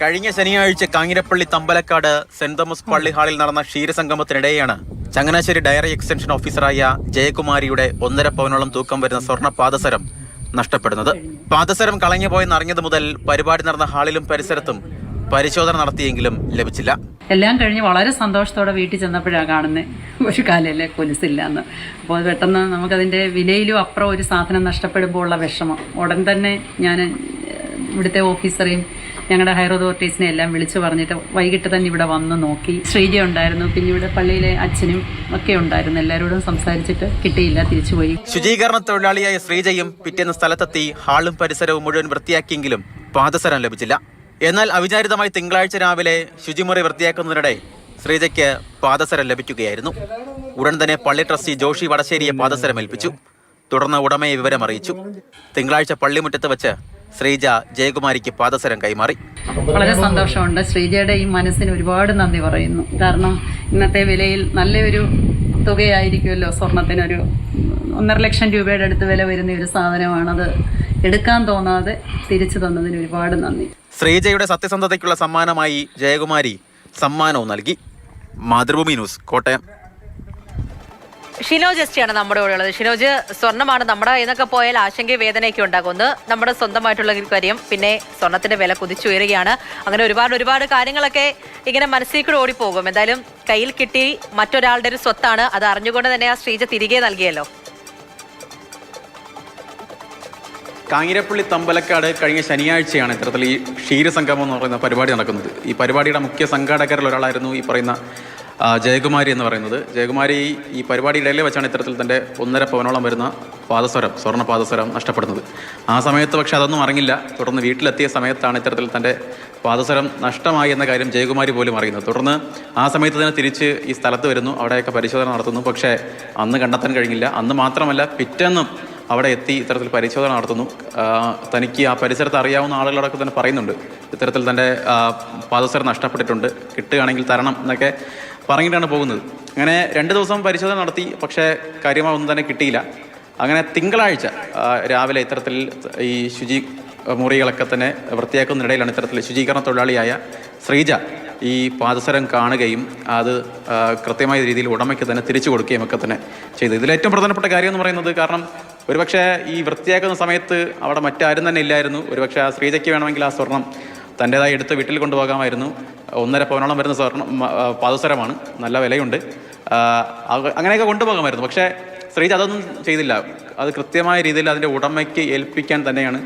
കഴിഞ്ഞ ശനിയാഴ്ച Kanjirappally Thampalakkad saint Thomas പള്ളി ഹാളിൽ നടന്ന ക്ഷീരസംഗമത്തിനിടെയാണ് ചങ്ങനാശ്ശേരി ഡയറി എക്സ്റ്റൻഷൻ ഓഫീസറായ ജയകുമാരിയുടെ 1.5 പവനോളം തൂക്കം വരുന്ന സ്വർണ്ണ പാദസരം നഷ്ടപ്പെടുന്നത്. പാദസരം കളഞ്ഞുപോയെന്ന് അറിഞ്ഞതു മുതൽ പരിപാടി നടന്ന ഹാളിലും പരിസരത്തും പരിശോധന നടത്തിയെങ്കിലും ലഭിച്ചില്ല. എല്ലാം കഴിഞ്ഞ് വളരെ സന്തോഷത്തോടെ വീട്ടിൽ ചെന്നപ്പോഴാണ് കാണുന്നത് ഒരു കാലല്ലേ കൊലുസില്ല എന്ന്. അപ്പോൾ പെട്ടെന്ന് നമുക്കതിൻ്റെ വിലയിലും അപ്പുറം ഒരു സാധനം നഷ്ടപ്പെടുമ്പോൾ ഉള്ള വിഷമം. ഉടൻ തന്നെ ഞാൻ ഇവിടുത്തെ ഓഫീസറെയും ഞങ്ങളുടെ ഹയർ അതോറിറ്റീസിനെ എല്ലാം വിളിച്ചു പറഞ്ഞിട്ട് വൈകിട്ട് തന്നെ ഇവിടെ വന്ന് നോക്കി. ശ്രീജ ഉണ്ടായിരുന്നു, പിന്നെ ഇവിടെ പള്ളിയിലെ അച്ഛനും ഒക്കെ ഉണ്ടായിരുന്നു. എല്ലാവരോടും സംസാരിച്ചിട്ട് കിട്ടിയില്ല, തിരിച്ചുപോയി. ശുചീകരണ തൊഴിലാളിയായ ശ്രീജയും പിറ്റേന്ന് സ്ഥലത്തെത്തി ഹാളും പരിസരവും മുഴുവൻ വൃത്തിയാക്കിയെങ്കിലും പാദസരം ലഭിച്ചില്ല. എന്നാൽ അവിചാരിതമായി തിങ്കളാഴ്ച രാവിലെ ശുചിമുറി വൃത്തിയാക്കുന്നതിനിടെ ശ്രീജയ്ക്ക് പാദസരം ലഭിക്കുകയായിരുന്നു. ഉടൻ തന്നെ പള്ളി ട്രസ്റ്റി ജോഷി വടശ്ശേരിയെ പാദസരം ഏൽപ്പിച്ചു. തുടർന്ന് ഉടമയെ വിവരം അറിയിച്ചു. തിങ്കളാഴ്ച പള്ളിമുറ്റത്ത് വെച്ച് ശ്രീജ ജയകുമാരിക്ക് പാദസരം കൈമാറി. വളരെ സന്തോഷമുണ്ട്. ശ്രീജയുടെ ഈ മനസ്സിന് ഒരുപാട് നന്ദി പറയുന്നു. കാരണം ഇന്നത്തെ വിലയിൽ നല്ലൊരു തുകയായിരിക്കുമല്ലോ സ്വർണത്തിനൊരു 1.5 ലക്ഷം രൂപയുടെ അടുത്ത് വില വരുന്ന ഒരു സാധനമാണത്. എടുക്കാൻ തോന്നാതെ തിരിച്ചു തന്നതിന് ഒരുപാട് നന്ദി. ശ്രീജയുടെ സത്യസന്ധതയ്ക്കുള്ള സമ്മാനമായി ജയകുമാരി സമ്മാനവും നൽകി. മാതൃഭൂമി ന്യൂസ്, കോട്ടയം. ഷിനോജ് എസ്റ്റിയാണ് നമ്മുടെ കൂടെ ഉള്ളത്. ഷിനോജ്, സ്വർണ്ണമാണ് നമ്മുടെ എന്നൊക്കെ പോയാൽ ആശങ്കയും വേദനയൊക്കെ ഉണ്ടാകും. ഒന്ന് നമ്മുടെ സ്വന്തമായിട്ടുള്ള ഒരു കാര്യം, പിന്നെ സ്വർണത്തിന്റെ വില കുതിച്ചുയരുകയാണ്. അങ്ങനെ ഒരുപാട് കാര്യങ്ങളൊക്കെ ഇങ്ങനെ മനസ്സിൽ കൂടെ ഓടിപ്പോകും. എന്തായാലും കയ്യിൽ കിട്ടി, മറ്റൊരാളുടെ ഒരു സ്വത്താണ്, അത് അറിഞ്ഞുകൊണ്ട് തന്നെ ആ ശ്രീജ തിരികെ നൽകിയല്ലോ. കാഞ്ഞിരപ്പള്ളി തമ്പലക്കാട് കഴിഞ്ഞ ശനിയാഴ്ചയാണ് ഇത്തരത്തിൽ ഈ ക്ഷീരസംഗമം എന്ന് പറയുന്ന പരിപാടി നടക്കുന്നത്. ഈ പരിപാടിയുടെ മുഖ്യ സംഘാടകരിൽ ഒരാളായിരുന്നു ഈ പറയുന്ന ജയകുമാരി എന്ന് പറയുന്നത്. ജയകുമാരി ഈ പരിപാടിയുടെ ഇടയിൽ വെച്ചാണ് ഇത്തരത്തിൽ തൻ്റെ 1.5 പവനോളം വരുന്ന പാദസരം, സ്വർണ്ണ പാദസരം നഷ്ടപ്പെടുന്നത്. ആ സമയത്ത് പക്ഷെ അതൊന്നും അറിഞ്ഞില്ല. തുടർന്ന് വീട്ടിലെത്തിയ സമയത്താണ് ഇത്തരത്തിൽ തൻ്റെ പാദസരം നഷ്ടമായി എന്ന കാര്യം ജയകുമാരി പോലും അറിയുന്നത്. തുടർന്ന് ആ സമയത്ത് തന്നെ തിരിച്ച് ഈ സ്ഥലത്ത് വരുന്നു, അവിടെയൊക്കെ പരിശോധന നടത്തുന്നു. പക്ഷേ അന്ന് കണ്ടെത്താൻ കഴിഞ്ഞില്ല. അന്ന് മാത്രമല്ല, പിറ്റേന്നും അവിടെ എത്തി ഇത്തരത്തിൽ പരിശോധന നടത്തുന്നു. തനിക്ക് ആ പരിസരത്ത് അറിയാവുന്ന ആളുകളോടൊക്കെ തന്നെ പറയുന്നുണ്ട്, ഇത്തരത്തിൽ തൻ്റെ പാദസരം നഷ്ടപ്പെട്ടിട്ടുണ്ട്, കിട്ടുകയാണെങ്കിൽ തരണം എന്നൊക്കെ പറഞ്ഞിട്ടാണ് പോകുന്നത്. അങ്ങനെ 2 ദിവസം പരിശോധന നടത്തി, പക്ഷേ കാര്യമായി ഒന്നും തന്നെ കിട്ടിയില്ല. അങ്ങനെ തിങ്കളാഴ്ച രാവിലെ ഇത്തരത്തിൽ ഈ മുറികളൊക്കെ തന്നെ വൃത്തിയാക്കുന്നതിനിടയിലാണ് ഇത്തരത്തിൽ ശുചീകരണ തൊഴിലാളിയായ ശ്രീജ ഈ പാദസരം കാണുകയും അത് കൃത്യമായ രീതിയിൽ ഉടമയ്ക്ക് തന്നെ തിരിച്ചു കൊടുക്കുകയും ഒക്കെ തന്നെ ചെയ്തു. ഇതിലേറ്റവും പ്രധാനപ്പെട്ട കാര്യം എന്ന് പറയുന്നത്, കാരണം ഒരുപക്ഷെ ഈ വൃത്തിയാക്കുന്ന സമയത്ത് അവിടെ മറ്റാരും തന്നെ ഇല്ലായിരുന്നു. ഒരുപക്ഷെ ആ ശ്രീജയ്ക്ക് വേണമെങ്കിൽ ആ സ്വർണം തൻ്റേതായി എടുത്ത് വീട്ടിൽ കൊണ്ടുപോകാമായിരുന്നു. 1.5 പവനോളം വരുന്ന സ്വർണം പാദസരമാണ്, നല്ല വിലയുണ്ട്, അങ്ങനെയൊക്കെ കൊണ്ടുപോകാമായിരുന്നു. പക്ഷേ ശ്രീജ അതൊന്നും ചെയ്തില്ല. അത് കൃത്യമായ രീതിയിൽ അതിൻ്റെ ഉടമയ്ക്ക് ഏൽപ്പിക്കാൻ തന്നെയാണ്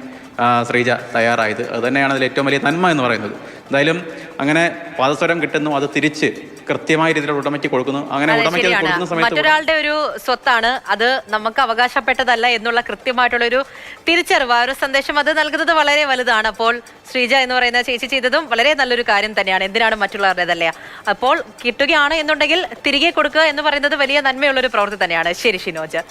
ശ്രീജ തയ്യാറായത്. അത് തന്നെയാണ് അതിൽ ഏറ്റവും വലിയ നന്മ എന്ന് പറയുന്നത്. എന്തായാലും അങ്ങനെ പാദസരം കിട്ടുന്നു, അത് തിരിച്ച് കൃത്യമായ രീതിയിൽ ഉടമയ്ക്ക് കൊടുക്കുന്നു. അങ്ങനെ ഉടമയ്ക്ക് കൊടുക്കുന്ന സമയത്ത് മറ്റൊരാളുടെ ഒരു സ്വത്താണ്, അത് നമുക്ക് അവകാശപ്പെട്ടതല്ല എന്നുള്ള കൃത്യമായിട്ടുള്ള ഒരു തിരിച്ചറിവ്, ഒരു സന്ദേശം അത് നൽകുന്നത് വളരെ വലുതാണ്. അപ്പോൾ ശ്രീജ എന്ന് പറയുന്ന ചേച്ചി ചെയ്തതും വളരെ നല്ലൊരു കാര്യം തന്നെയാണ്. എന്തിനാണ് മറ്റുള്ളവരുടേതല്ലേ, അപ്പോൾ കിട്ടുകയാണ് എന്നുണ്ടെങ്കിൽ തിരികെ കൊടുക്കുക എന്ന് പറയുന്നത് വലിയ നന്മയുള്ളൊരു പ്രവൃത്തി തന്നെയാണ്. ശരി ഷിനോജ്.